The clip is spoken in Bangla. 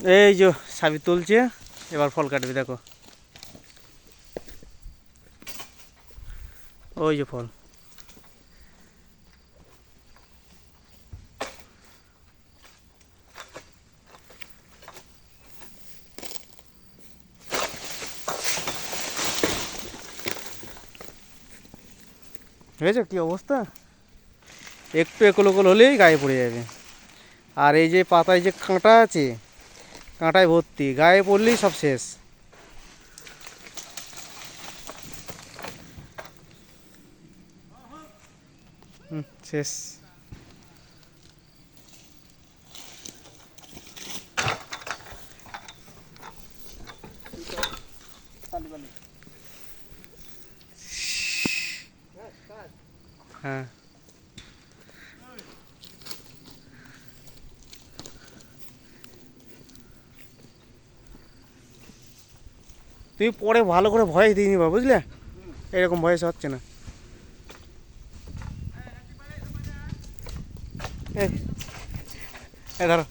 এই যে সাবি তুলছে, এবার ফল কাটবে দেখো, ওই যে ফল। হয়েছে কি অবস্থা, একটু একল হলেই গায়ে পড়ে যাবে। আর এই যে পাতায় যে কাঁটা আছে, কাঁটায় ভর্তি, গায়ে পড়লেই সব শেষ। শেষ। হ্যাঁ, তুমি পরে ভালো করে ভয়েস দিয়ে নিবা, বুঝলে, এরকম ভয়েস হচ্ছে না। এই এই ধরো।